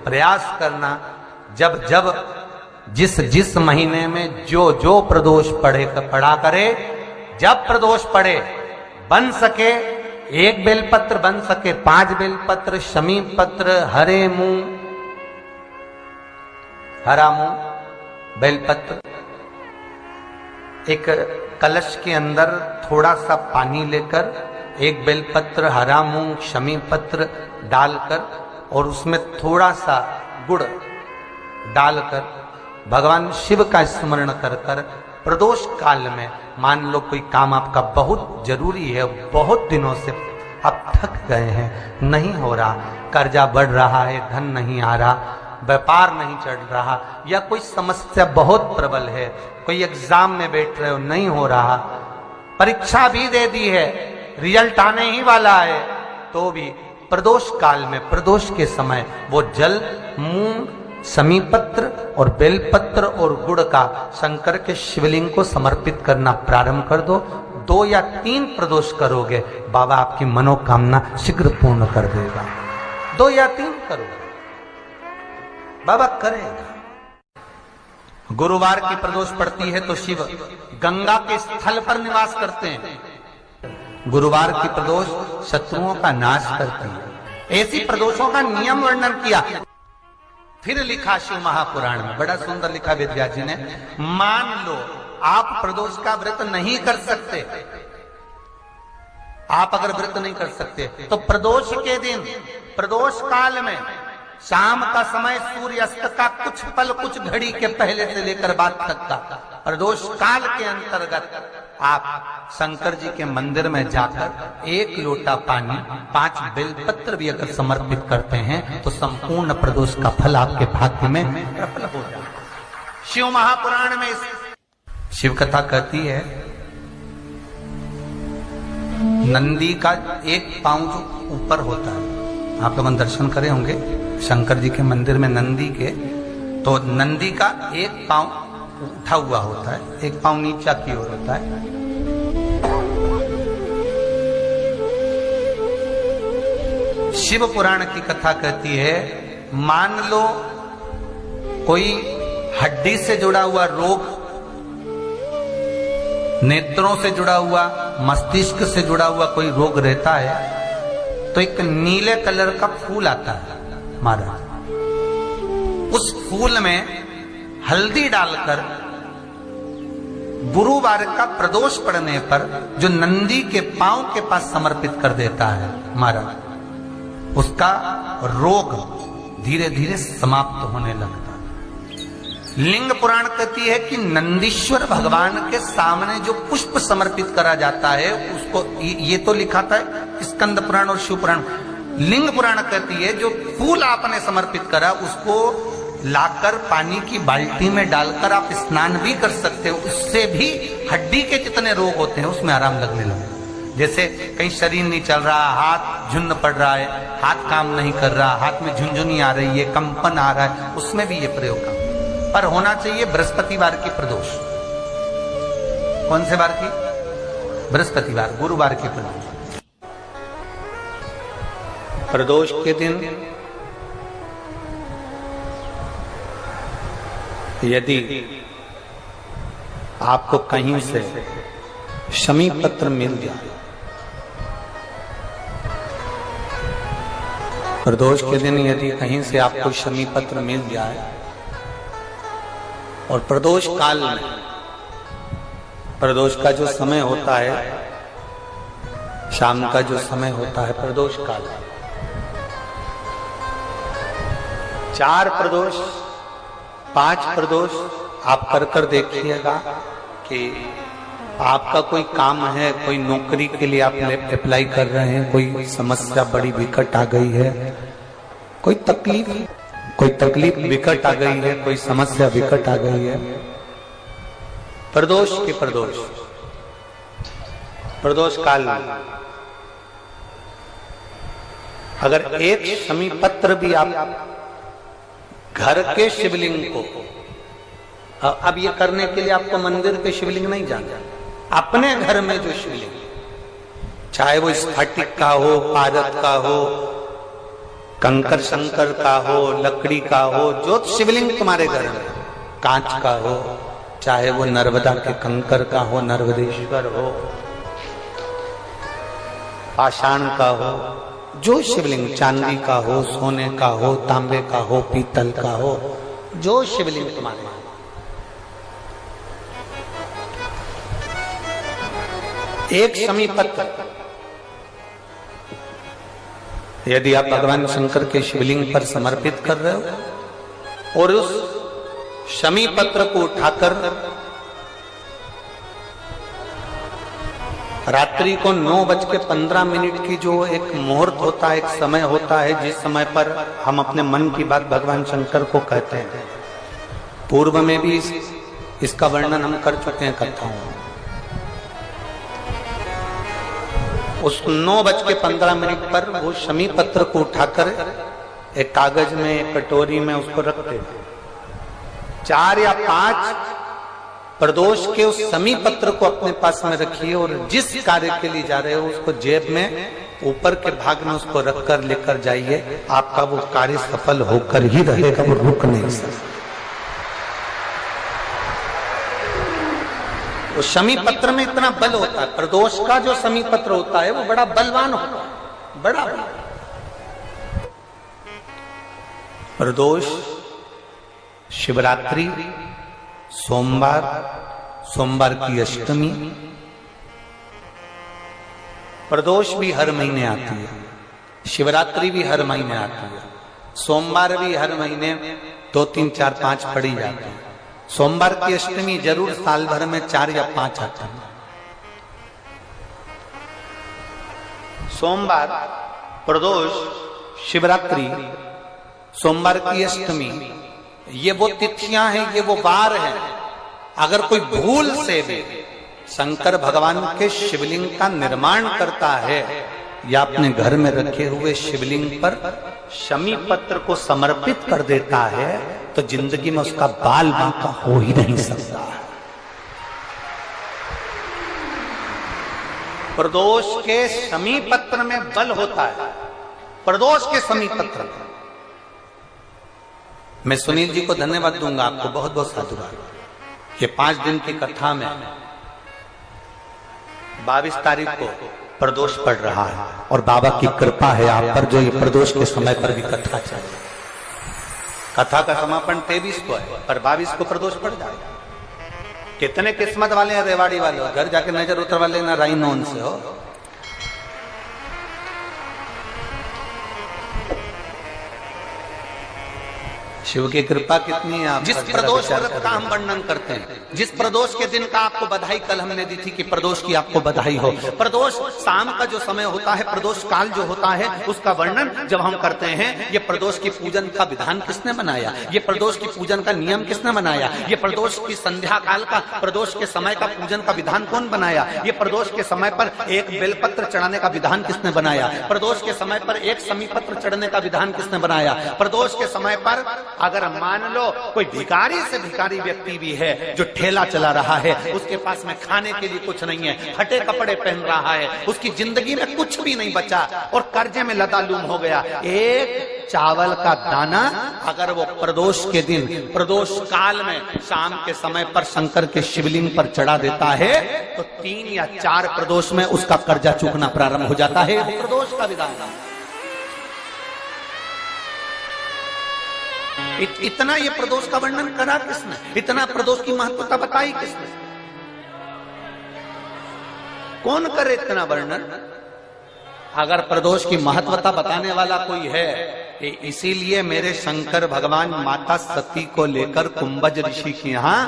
प्रयास करना, जब जब जिस जिस महीने में जो जो प्रदोष पड़ा करे, जब प्रदोष पड़े बन सके 1 बेलपत्र, बन सके 5 बेलपत्र, शमी पत्र, हरे मूंग, हरा मूंग, बेलपत्र, एक कलश के अंदर थोड़ा सा पानी लेकर 1 बेलपत्र, हरा मूंग, शमी पत्र डालकर और उसमें थोड़ा सा गुड़ डालकर भगवान शिव का स्मरण कर कर प्रदोष काल में, मान लो कोई काम आपका बहुत जरूरी है, बहुत दिनों से आप थक गए हैं, नहीं हो रहा, कर्जा बढ़ रहा है, धन नहीं आ रहा, व्यापार नहीं चढ़ रहा, या कोई समस्या बहुत प्रबल है, कोई एग्जाम में बैठ रहे हो नहीं हो रहा, परीक्षा भी दे दी है, रिजल्ट आने ही वाला है, तो भी प्रदोष काल में, प्रदोष के समय वो जल, मूंग, शमी पत्र और बेलपत्र और गुड़ का शंकर के शिवलिंग को समर्पित करना प्रारंभ कर दो। 2 या 3 प्रदोष करोगे, बाबा आपकी मनोकामना शीघ्र पूर्ण कर देगा। 2 या 3 करो, बाबा करेगा। गुरुवार की प्रदोष पड़ती है तो शिव गंगा के स्थल पर निवास करते हैं। गुरुवार की प्रदोष शत्रुओं का नाश करती है। ऐसी प्रदोषों का नियम वर्णन किया, फिर लिखा शिव महापुराण में, बड़ा सुंदर लिखा वेदव्यास जी ने। मान लो आप प्रदोष का व्रत नहीं कर सकते, आप अगर व्रत नहीं कर सकते तो प्रदोष के दिन, प्रदोष काल में शाम का समय, सूर्यास्त का कुछ पल, कुछ घड़ी के पहले से लेकर बाद तक का प्रदोष काल के अंतर्गत आप शंकर जी के मंदिर में जाकर 1 लोटा पानी, 5 बेलपत्र भी अगर समर्पित करते हैं तो संपूर्ण प्रदोष का फल आपके भाग्य में प्रबल हो जाए। शिव महापुराण में शिव कथा कहती है, नंदी का 1 पांव जो ऊपर होता है, आप लोग दर्शन करे होंगे शंकर जी के मंदिर में नंदी के, तो नंदी का 1 पांव उठा हुआ होता है, 1 पांव नीचा की ओर होता है। शिव पुराण की कथा कहती है, मान लो कोई हड्डी से जुड़ा हुआ रोग, नेत्रों से जुड़ा हुआ, मस्तिष्क से जुड़ा हुआ कोई रोग रहता है, तो एक नीले कलर का फूल आता है महाराज, उस फूल में हल्दी डालकर गुरुवार का प्रदोष पड़ने पर जो नंदी के पांव के पास समर्पित कर देता है महाराज, उसका रोग धीरे धीरे समाप्त होने लगता है। लिंग पुराण कहती है कि नंदीश्वर भगवान के सामने जो पुष्प समर्पित करा जाता है उसको, ये तो लिखा था स्कंद पुराण और शिव पुराण। लिंग पुराण कहती है जो फूल आपने समर्पित करा उसको लाकर पानी की बाल्टी में डालकर आप स्नान भी कर सकते हो, उससे भी हड्डी के जितने रोग होते हैं उसमें आराम लगने लगे। जैसे कहीं शरीर नहीं चल रहा, हाथ झुन्न पड़ रहा है, हाथ काम नहीं कर रहा, हाथ में झुंझुनी आ रही है, कंपन आ रहा है, उसमें भी ये प्रयोग का पर होना चाहिए बृहस्पतिवार की प्रदोष। कौन से बार की? बृहस्पतिवार, गुरुवार की प्रदोष। प्रदोष के दिन यदि आपको कहीं से शमी पत्र मिल जाए, प्रदोष के दिन यदि कहीं से आपको शमी पत्र मिल जाए और प्रदोष काल में, प्रदोष का जो समय होता है, शाम का जो समय होता है प्रदोष काल, 4 प्रदोष 5 प्रदोष आप कर देखिएगा कि आपका कोई काम है, कोई नौकरी के लिए आप अप्लाई कर रहे हैं, कोई समस्या बड़ी विकट आ गई है, कोई तकलीफ विकट आ गई है, कोई समस्या विकट आ गई है, प्रदोष के प्रदोष काल में अगर एक शमी पत्र भी आप घर के शिवलिंग को, अब ये करने के लिए आपको मंदिर के शिवलिंग नहीं जाना, अपने घर में जो शिवलिंग, चाहे वो स्फटिक का हो, पारद का हो, कंकर शंकर का हो, लकड़ी का हो, जो शिवलिंग तुम्हारे घर में, कांच का हो, चाहे वो नर्मदा के कंकर का हो, नर्मदेश्वर हो, पाषाण का हो, जो शिवलिंग चांदी का हो, सोने का हो, तांबे का हो, पीतल का हो, जो शिवलिंग तुम्हारे, एक समीपत्र यदि आप भगवान शंकर के शिवलिंग पर समर्पित कर रहे हो और उस शमी पत्र को उठाकर रात्रि को 9:15 की जो एक मुहूर्त होता है, एक समय होता है, जिस समय पर हम अपने मन की बात भगवान शंकर को कहते हैं, पूर्व में भी इसका वर्णन हम कर चुके हैं कथाओं में। उस 9:15 पर वो शमी पत्र को उठाकर एक कागज में, एक कटोरी में उसको रखते, 4 या 5 प्रदोष के उस शमी पत्र को अपने पास में रखिए और जिस कार्य के लिए जा रहे हो उसको जेब में ऊपर के भाग में उसको रखकर लेकर जाइए। आपका वो कार्य सफल होकर ही रहेगा, वो रुक नहीं सकता। उस शमी पत्र में इतना बल होता है, प्रदोष का जो शमी पत्र होता है वो बड़ा बलवान होता है, बड़ा प्रदोष, शिवरात्रि, सोमवार की अष्टमी, प्रदोष भी हर महीने आती है, शिवरात्रि भी हर महीने आती है, सोमवार भी हर महीने 2, 3, 4, 5 पड़ी जाती है। सोमवार की अष्टमी जरूर साल भर में 4 या 5 आते हैं। सोमवार, प्रदोष, शिवरात्रि, सोमवार की अष्टमी, ये वो तिथियां हैं, ये वो वार हैं। अगर कोई भूल से भी शंकर भगवान के शिवलिंग का निर्माण करता है या अपने घर में रखे हुए शिवलिंग पर शमी पत्र को समर्पित कर देता है तो जिंदगी में उसका बाल बांका हो ही नहीं सकता। प्रदोष के शमी पत्र में बल होता है, प्रदोष के शमी पत्र में। मैं सुनील जी को धन्यवाद दूंगा, आपको बहुत बहुत साधुवाद। ये 5 दिन की कथा में 22 तारीख को प्रदोष पड़ रहा है और बाबा की कृपा है आप पर जो ये प्रदोष के समय पर भी कथा चले। कथा का समापन 23 को है पर 22 को प्रदोष पड़ जाएगा। कितने किस्मत वाले हैं रेवाड़ी वाले हो, घर जाके नजर उतरवा लेना राइनोन से हो। शिव की कृपा कितनी है आप। जिस प्रदोष व्रत का हम वर्णन करते हैं, जिस प्रदोष के दिन का आपको बधाई कल हमने दी थी कि प्रदोष की आपको बधाई हो। प्रदोष शाम का जो समय होता है, प्रदोष काल जो होता है, उसका वर्णन जब हम करते हैं, ये प्रदोष की पूजन का विधान किसने बनाया, ये प्रदोष की पूजन का नियम किसने बनाया, ये प्रदोष की संध्या काल का, प्रदोष के समय का पूजन का विधान कौन बनाया, ये प्रदोष के समय पर एक बेलपत्र चढ़ाने का विधान किसने बनाया, प्रदोष के समय पर एक समीपत्र चढ़ने का विधान किसने बनाया। प्रदोष के समय पर अगर मान लो कोई भिखारी से भिखारी व्यक्ति भी है जो ठेला चला रहा है, उसके पास में खाने के लिए कुछ नहीं है, फटे कपड़े पहन रहा है, उसकी जिंदगी में कुछ भी नहीं बचा और कर्जे में लदालूम हो गया, एक चावल का दाना अगर वो प्रदोष के दिन, प्रदोष काल में शाम के समय पर शंकर के शिवलिंग पर चढ़ा देता है तो 3 या 4 प्रदोष में उसका कर्जा चूकना प्रारंभ हो जाता है। प्रदोष का विधान इतना ये प्रदोष का वर्णन करा किसने, इतना प्रदोष की महत्वता बताई किसने, कौन करे इतना वर्णन। अगर प्रदोष की महत्वता बताने वाला कोई है, इसीलिए मेरे शंकर भगवान माता सती को लेकर कुंभज ऋषि के यहाँ,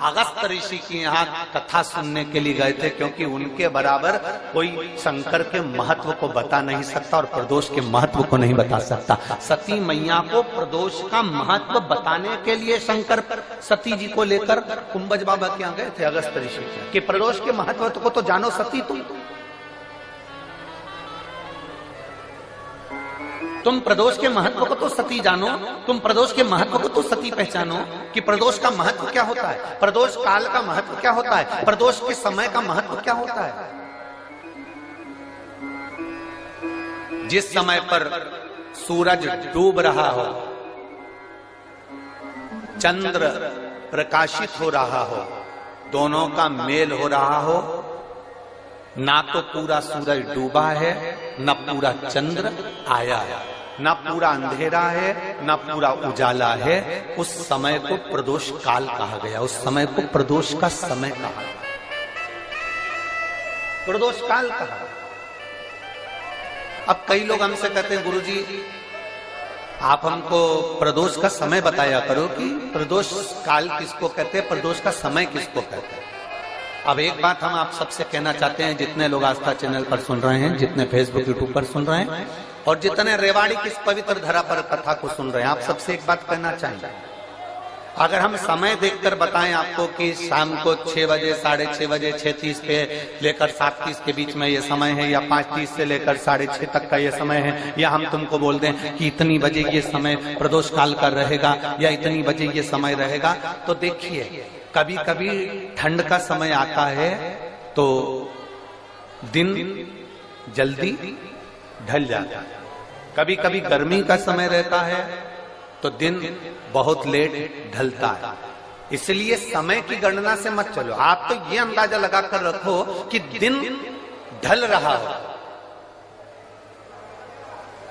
अगस्त ऋषि के यहाँ कथा सुनने के लिए गए थे, क्योंकि उनके बराबर कोई शंकर के महत्व को बता नहीं सकता और प्रदोष के महत्व को नहीं बता सकता। सती मैया को प्रदोष का महत्व बताने के लिए शंकर सती जी को लेकर कुंभज बाबा के यहाँ गए थे, अगस्त ऋषि के, कि प्रदोष के महत्व को तो जानो सती, तुम प्रदोष के महत्व को तो सती जानो, तुम प्रदोष के महत्व को तो सती पहचानो कि प्रदोष का महत्व क्या होता है, प्रदोष काल का महत्व क्या होता है, प्रदोष के समय का महत्व क्या होता है। जिस समय पर सूरज डूब रहा हो, चंद्र प्रकाशित हो रहा हो, दोनों का मेल हो रहा हो, ना तो पूरा सूरज डूबा है, न पूरा चंद्र आया है, न पूरा अंधेरा है, न पूरा उजाला है, उस समय को प्रदोष काल कहा गया। उस समय को प्रदोष का समय कहा गया, प्रदोष काल कहा। अब कई लोग हमसे कहते हैं गुरुजी आप हमको प्रदोष का समय बताया करो कि प्रदोष काल किसको कहते हैं, प्रदोष का समय किसको कहते हैं। अब एक बात हम आप सबसे कहना चाहते हैं, जितने लोग आस्था चैनल पर सुन रहे हैं, जितने फेसबुक यूट्यूब पर सुन रहे हैं और जितने रेवाड़ी की इस पवित्र धरा पर कथा को सुन रहे हैं, आप सबसे एक बात कहना चाहेंगे। अगर हम समय देखकर बताएं आपको कि शाम को 6 बजे, 6:30 बजे, 6:30 पे लेकर 7:30 के बीच में ये समय है, या 5:30 से लेकर 6:30 तक का ये समय है, या हम तुमको बोल दें कि इतनी बजे ये समय प्रदोष काल का रहेगा या इतनी बजे ये समय रहेगा, तो देखिए कभी कभी ठंड का समय आता है तो दिन जल्दी ढल जाता है, कभी कभी गर्मी का समय रहता है तो दिन बहुत लेट ढलता है। इसलिए समय की गणना से मत चलो, आप तो ये अंदाजा लगाकर रखो कि दिन ढल रहा हो,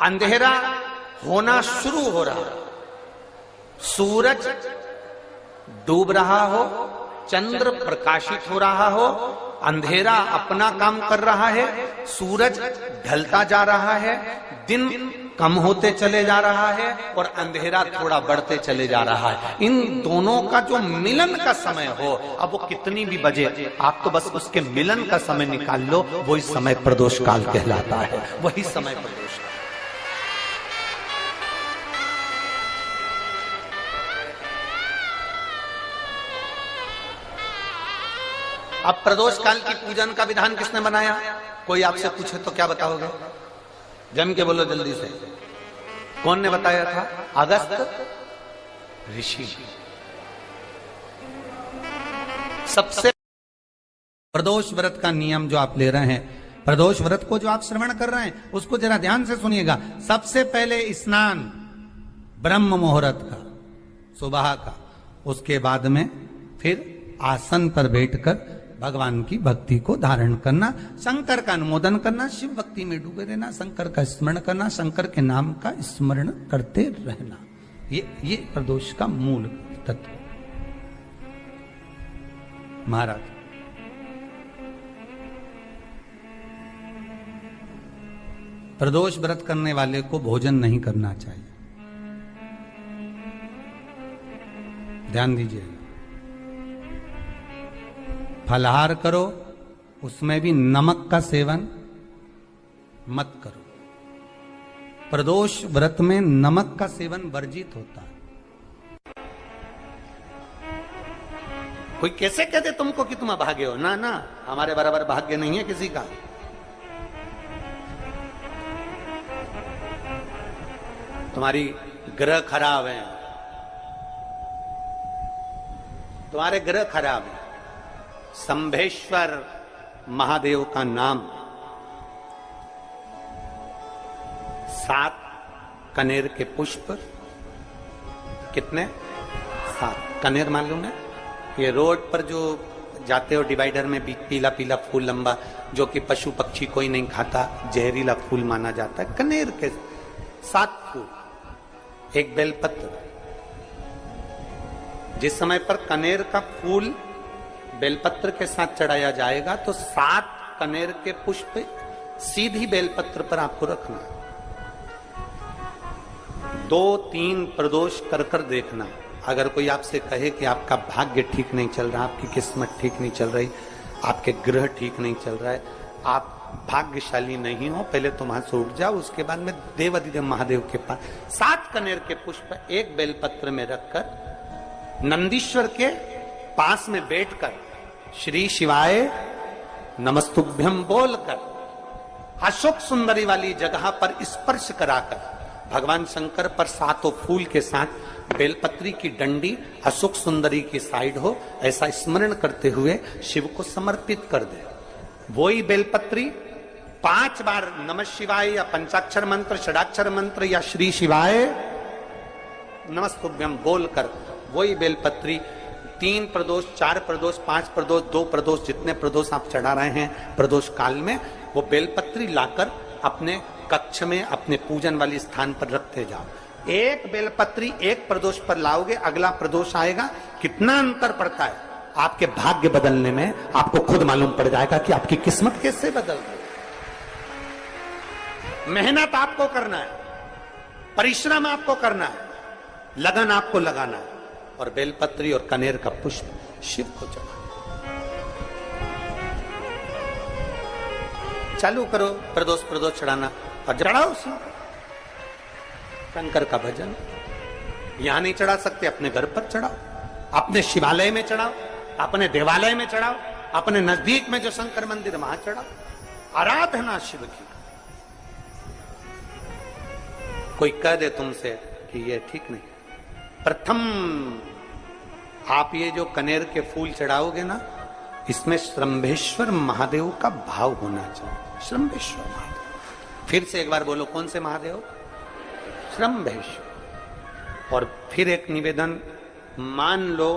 अंधेरा होना शुरू हो रहा हो, सूरज डूब रहा हो, चंद्र प्रकाशित हो रहा हो, अंधेरा अपना काम कर रहा है, सूरज ढलता जा रहा है, दिन कम होते चले जा रहा है और अंधेरा थोड़ा बढ़ते चले जा रहा है। इन दोनों का जो मिलन का समय हो, अब वो कितनी भी बजे, आप तो बस उसके मिलन का समय निकाल लो, वही समय प्रदोष काल कहलाता है, वही समय प्रदोष काल। अब प्रदोष काल की पूजन का विधान किसने बनाया? कोई आपसे पूछे तो क्या बताओगे? जम के बोलो जल्दी से, कौन ने बताया था? अगस्त ऋषि। सबसे प्रदोष व्रत का नियम जो आप ले रहे हैं, प्रदोष व्रत को जो आप श्रवण कर रहे हैं, उसको जरा ध्यान से सुनिएगा। सबसे पहले स्नान ब्रह्म मुहूर्त का, सुबह का, उसके बाद में फिर आसन पर बैठकर भगवान की भक्ति को धारण करना, शंकर का अनुमोदन करना, शिव भक्ति में डूबे रहना, शंकर का स्मरण करना, शंकर के नाम का स्मरण करते रहना, ये प्रदोष का मूल तत्व। महाराज प्रदोष व्रत करने वाले को भोजन नहीं करना चाहिए, ध्यान दीजिए। फलाहार करो, उसमें भी नमक का सेवन मत करो। प्रदोष व्रत में नमक का सेवन वर्जित होता है। कोई कैसे कहते तुमको कि तुम अभागे हो? ना ना, हमारे बराबर भाग्य नहीं है किसी का। तुम्हारी ग्रह खराब है, तुम्हारे ग्रह खराब है। संभेश्वर महादेव का नाम, 7 कनेर के पुष्प, कितने? 7 कनेर मालूम है? ये रोड पर जो जाते हो डिवाइडर में पीला पीला फूल लंबा, जो कि पशु पक्षी कोई नहीं खाता, जहरीला फूल माना जाता है। कनेर के 7 फूल, एक बेलपत्र। जिस समय पर कनेर का फूल बेलपत्र के साथ चढ़ाया जाएगा तो 7 कनेर के पुष्प सीधी बेलपत्र पर आपको रखना। 2-3 प्रदोष कर कर देखना। अगर कोई आपसे कहे कि आपका भाग्य ठीक नहीं चल रहा, आपकी किस्मत ठीक नहीं चल रही, आपके ग्रह ठीक नहीं चल रहा है, आप भाग्यशाली नहीं हो, पहले तुम वहां से उठ जाओ, उसके बाद में देवाधिदेव महादेव के पास 7 कनेर के पुष्प एक बेलपत्र में रखकर नंदीश्वर के पास में बैठकर श्री शिवाय नमस्तुभ्यम बोलकर अशोक सुंदरी वाली जगह पर स्पर्श कराकर भगवान शंकर पर 7 फूल के साथ बेलपत्री की डंडी अशोक सुंदरी की साइड हो, ऐसा स्मरण करते हुए शिव को समर्पित कर दे। वही बेलपत्री 5 बार नमः शिवाय या पंचाक्षर मंत्र, षडाक्षर मंत्र या श्री शिवाय नमस्तुभ्यम बोलकर वही बेलपत्री 3 प्रदोष, 4 प्रदोष, 5 प्रदोष, 2 प्रदोष, जितने प्रदोष आप चढ़ा रहे हैं प्रदोष काल में, वो बेलपत्री लाकर अपने कक्ष में अपने पूजन वाली स्थान पर रखते जाओ। एक बेलपत्री एक प्रदोष पर लाओगे, अगला प्रदोष आएगा, कितना अंतर पड़ता है आपके भाग्य बदलने में, आपको खुद मालूम पड़ जाएगा कि आपकी किस्मत कैसे बदल रही। मेहनत आपको करना है, परिश्रम आपको करना है, लगन आपको लगाना है, और बेलपत्री और कनेर का पुष्प शिव को चढ़ाना। चालू करो प्रदोष प्रदोष चढ़ाना और चढ़ाओ शंकर का भजन। यहां नहीं चढ़ा सकते, अपने घर पर चढ़ाओ, अपने शिवालय में चढ़ाओ, अपने देवालय में चढ़ाओ, अपने नजदीक में जो शंकर मंदिर वहां चढ़ाओ। आराधना शिव की। कोई कह दे तुमसे कि ये ठीक नहीं, प्रथम आप ये जो कनेर के फूल चढ़ाओगे ना, इसमें श्रंभेश्वर महादेव का भाव होना चाहिए। श्रंभेश्वर महादेव, फिर से एक बार बोलो, कौन से महादेव? श्रंभेश्वर। और फिर एक निवेदन, मान लो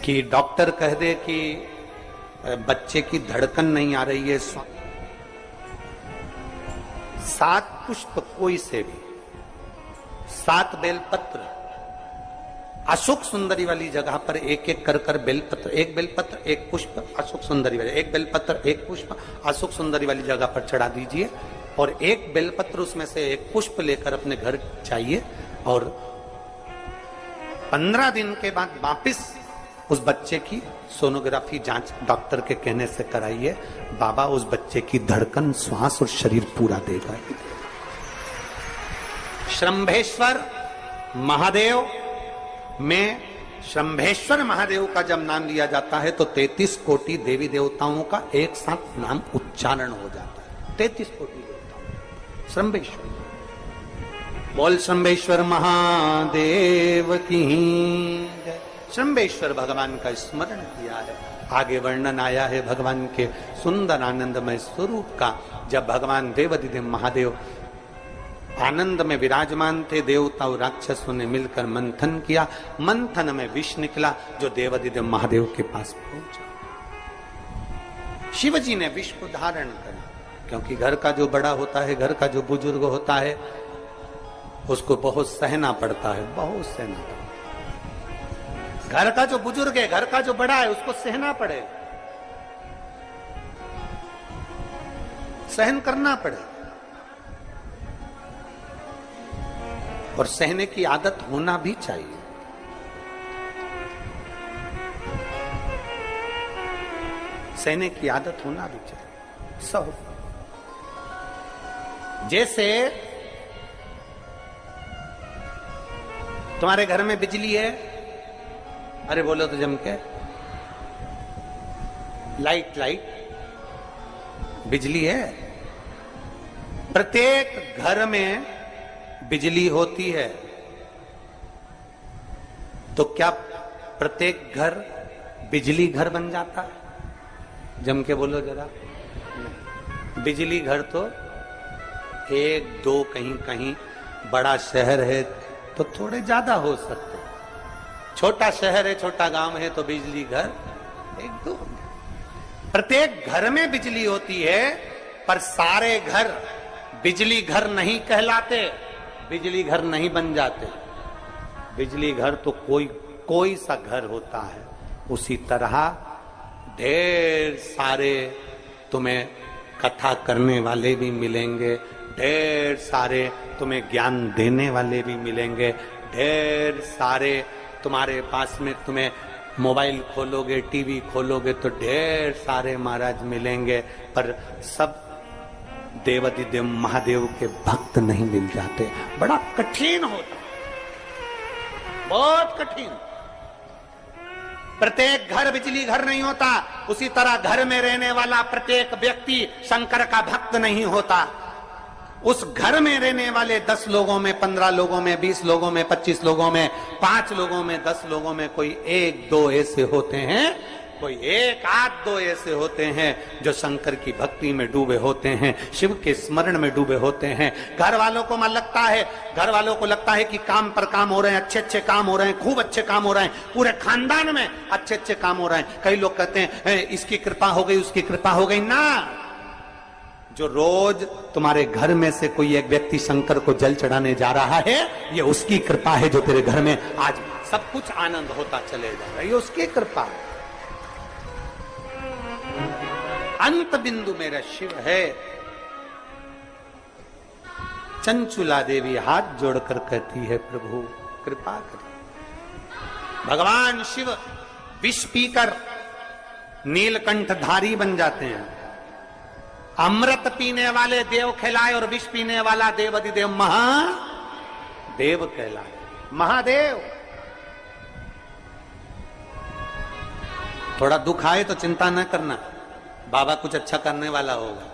कि डॉक्टर कह दे कि बच्चे की धड़कन नहीं आ रही है, 7 पुष्प कोई से भी, 7 बेलपत्र अशोक सुंदरी वाली जगह पर एक एक कर बेलपत्र, एक बेलपत्र एक पुष्प अशोक सुंदरी वाली, एक बेलपत्र एक पुष्प अशोक सुंदरी वाली जगह पर चढ़ा दीजिए, और एक बेलपत्र उसमें से एक पुष्प लेकर अपने घर जाइए, और 15 दिन के बाद वापिस उस बच्चे की सोनोग्राफी जांच डॉक्टर के कहने से कराइए। बाबा उस बच्चे की धड़कन, श्वास और शरीर पूरा देगा। श्रंभेश्वर महादेव में, श्रंभेश्वर महादेव का जब नाम लिया जाता है तो 33 कोटि देवी देवताओं का एक साथ नाम उच्चारण हो जाता है। 33 कोटि देवताओं। श्रंभेश्वर, बोल श्रंभेश्वर महादेव की जय। श्रंभेश्वर भगवान का स्मरण किया है। आगे वर्णन आया है भगवान के सुंदर आनंदमय स्वरूप का। जब भगवान देवाधिदेव महादेव आनंद में विराजमान थे, देवता और राक्षसों ने मिलकर मंथन किया, मंथन में विष निकला जो देवाधिदेव महादेव के पास पहुंचा। शिवजी ने विष को धारण करा, क्योंकि घर का जो बड़ा होता है, घर का जो बुजुर्ग होता है, उसको बहुत सहना पड़ता है, बहुत सहना पड़ता है। घर का जो बुजुर्ग है, घर का जो बड़ा है, उसको सहना पड़े, सहन करना पड़े, और सहने की आदत होना भी चाहिए। सहने की आदत होना भी चाहिए। सहो, जैसे तुम्हारे घर में बिजली है, अरे बोलो तो जम के, लाइट बिजली है। प्रत्येक घर में बिजली होती है, तो क्या प्रत्येक घर बिजली घर बन जाता है? जम के बोलो जरा। बिजली घर तो 1 2 कहीं कहीं, बड़ा शहर है तो थोड़े ज्यादा हो सकते, छोटा शहर है, छोटा गांव है तो बिजली घर 1 2। प्रत्येक घर में बिजली होती है, पर सारे घर बिजली घर नहीं कहलाते, बिजली घर नहीं बन जाते। बिजली घर तो कोई सा घर होता है। उसी तरह ढेर सारे तुम्हें कथा करने वाले भी मिलेंगे, ढेर सारे तुम्हें ज्ञान देने वाले भी मिलेंगे, ढेर सारे तुम्हारे पास में, तुम्हें मोबाइल खोलोगे, टीवी खोलोगे तो ढेर सारे महाराज मिलेंगे, पर सब देवाधिदेव महादेव के भक्त नहीं मिल जाते। बड़ा कठिन होता, बहुत कठिन। प्रत्येक घर बिजली घर नहीं होता, उसी तरह घर में रहने वाला प्रत्येक व्यक्ति शंकर का भक्त नहीं होता। उस घर में रहने वाले 10 लोगों में, 15 लोगों में, 20 लोगों में, 25 लोगों में, 5 लोगों में, 10 लोगों में कोई 1 2 ऐसे होते हैं कोई एक आध दो ऐसे होते हैं जो शंकर की भक्ति में डूबे होते हैं, शिव के स्मरण में डूबे होते हैं। घर वालों को मन लगता है, घर वालों को लगता है कि काम पर काम हो रहे हैं, अच्छे अच्छे काम हो रहे हैं, खूब अच्छे काम हो रहे हैं, पूरे खानदान में अच्छे अच्छे काम हो रहे हैं। कई लोग कहते हैं इसकी कृपा हो गई, उसकी कृपा हो गई। ना, जो रोज तुम्हारे घर में से कोई एक व्यक्ति शंकर को जल चढ़ाने जा रहा है, ये उसकी कृपा है जो तेरे घर में आज सब कुछ आनंद होता चले जा रहा है, ये उसकी कृपा है। अंत बिंदु मेरा शिव है। चंचुला देवी हाथ जोड़कर कहती है, प्रभु कृपा करिए। भगवान शिव विष पीकर नीलकंठधारी बन जाते हैं। अमृत पीने वाले देव कहलाए और विष पीने वाला देव अधिदेव महादेव कहलाए। महादेव। थोड़ा दुख आए तो चिंता न करना, बाबा कुछ अच्छा करने वाला होगा।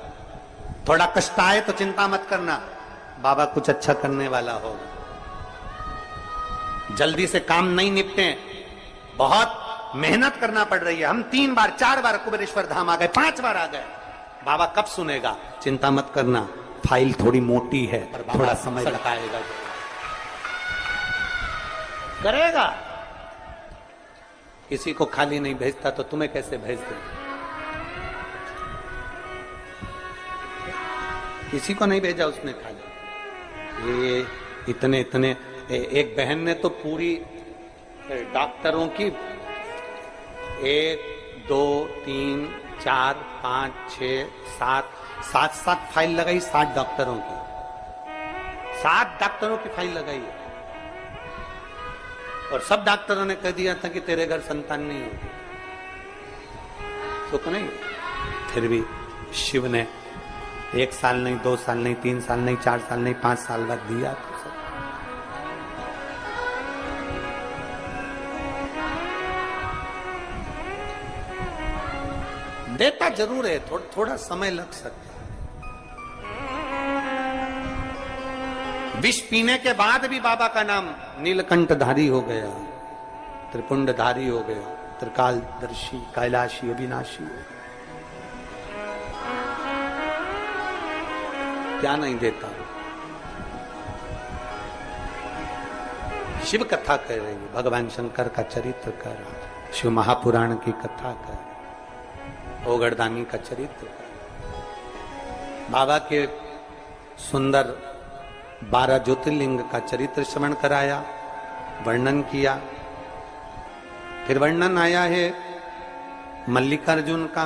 थोड़ा कष्ट आए तो चिंता मत करना, बाबा कुछ अच्छा करने वाला होगा। जल्दी से काम नहीं निपटे, बहुत मेहनत करना पड़ रही है। हम 3 बार 4 बार कुबेरेश्वर धाम आ गए, 5 बार आ गए, बाबा कब सुनेगा? चिंता मत करना, फाइल थोड़ी मोटी है, थोड़ा समय लगाएगा, करेगा। किसी को खाली नहीं भेजता तो तुम्हें कैसे भेज दे? किसी को नहीं भेजा उसने खाली। ये इतने इतने एक बहन ने तो पूरी डॉक्टरों की 1 2 3 4 5 6 7 फाइल लगाई, 7 डॉक्टरों की, 7 डॉक्टरों की फाइल लगाई है। और सब डॉक्टरों ने कह दिया था कि तेरे घर संतान नहीं होगी, सुख नहीं। फिर भी शिव ने 1 साल नहीं, 2 साल नहीं, 3 साल नहीं, 4 साल नहीं, 5 साल बाद दिया। तो देता जरूर है, थोड़ा समय लग सकता है। विष पीने के बाद भी बाबा का नाम नीलकंठधारी हो गया, त्रिपुंडधारी हो गया, त्रिकालदर्शी, कैलाशी, अविनाशी। क्या नहीं देता? शिव कथा कह रही है, भगवान शंकर का चरित्र कर रहा है, शिव महापुराण की कथा कर, ओगड़दानी का चरित्र कर, बाबा के सुंदर 12 ज्योतिर्लिंग का चरित्र श्रवण कराया, वर्णन किया। फिर वर्णन आया है मल्लिकार्जुन का।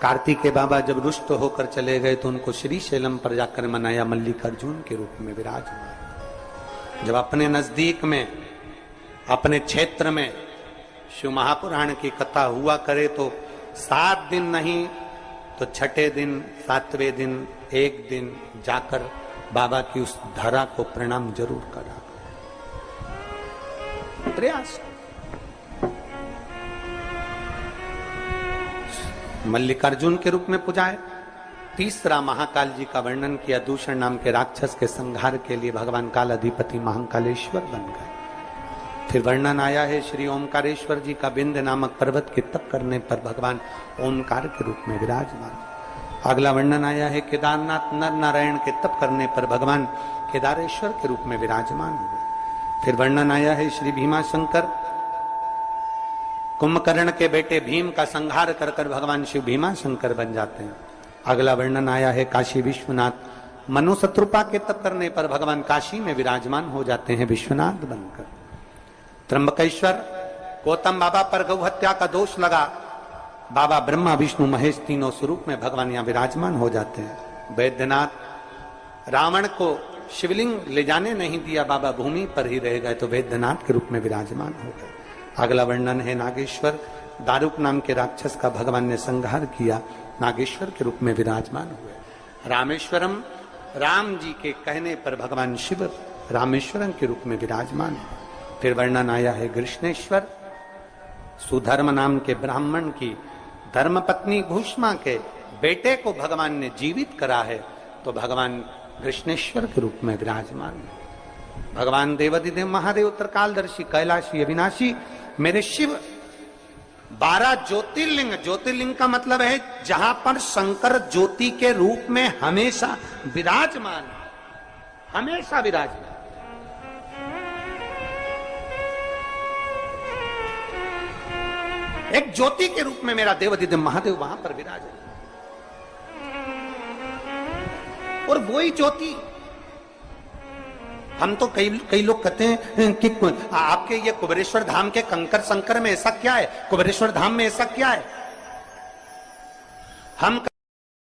कार्तिकेय बाबा जब रुष्ट होकर चले गए तो उनको श्रीशैलम पर जाकर मनाया, मल्लिकार्जुन के रूप में विराजमान। जब अपने नजदीक में, अपने क्षेत्र में शिव महापुराण की कथा हुआ करे तो 7 दिन नहीं तो 6ठे दिन, 7वें दिन, एक दिन जाकर बाबा की उस धरा को प्रणाम जरूर करा। प्रयास। मल्लिकार्जुन के रूप में पुजाए। तीसरा महाकाल जी का वर्णन किया, दूषण नाम के राक्षस के संहार के लिए भगवान काल अधिपति महाकालेश्वर बन गए। फिर वर्णन आया है श्री ओमकारेश्वर जी का, विंध्य नामक पर्वत के तप करने पर भगवान ओमकार के रूप में विराजमान। अगला वर्णन आया है केदारनाथ नर नारायण के तप करने पर भगवान केदारेश्वर के रूप में विराजमान हुए। फिर वर्णन आया है श्री भीमाशंकर, कुंभकर्ण के बेटे भीम का संहार कर कर भगवान शिव भीमाशंकर बन जाते हैं। अगला वर्णन आया है काशी विश्वनाथ, मनु शत्रुपा के तप करने पर भगवान काशी में विराजमान हो जाते हैं विश्वनाथ बनकर। त्र्यंबकेश्वर, गौतम बाबा पर गौ हत्या का दोष लगा, बाबा ब्रह्मा विष्णु महेश तीनों स्वरूप में भगवान यहाँ विराजमान हो जाते हैं। वैद्यनाथ, रावण को शिवलिंग ले जाने नहीं दिया, बाबा भूमि पर ही रह गए तो वैद्यनाथ के रूप में विराजमान हो गए। अगला वर्णन है नागेश्वर, दारुक नाम के राक्षस का भगवान ने संहार किया, नागेश्वर के रूप में विराजमान हुए। रामेश्वरम, राम जी के कहने पर भगवान शिव रामेश्वरम के रूप में विराजमान हुए। फिर वर्णन आया है कृष्णेश्वर, सुधर्म नाम के ब्राह्मण की धर्मपत्नी भूष्मा के बेटे को भगवान ने जीवित करा है तो भगवान कृष्णेश्वर के रूप में विराजमान है। भगवान देवाधिदेव महादेव, त्रिकालदर्शी, कैलाशी, अविनाशी, मेरे शिव 12 ज्योतिर्लिंग, ज्योतिर्लिंग का मतलब है जहां पर शंकर ज्योति के रूप में हमेशा विराजमान, हमेशा विराजमान। एक ज्योति के रूप में मेरा देवाधिदेव महादेव वहां पर विराजमान, और वही ज्योति हम तो कई लोग कहते हैं कि आपके ये कुबेरेश्वर धाम के कंकर संकर में ऐसा क्या है, कुबेरेश्वर धाम में ऐसा क्या है। हम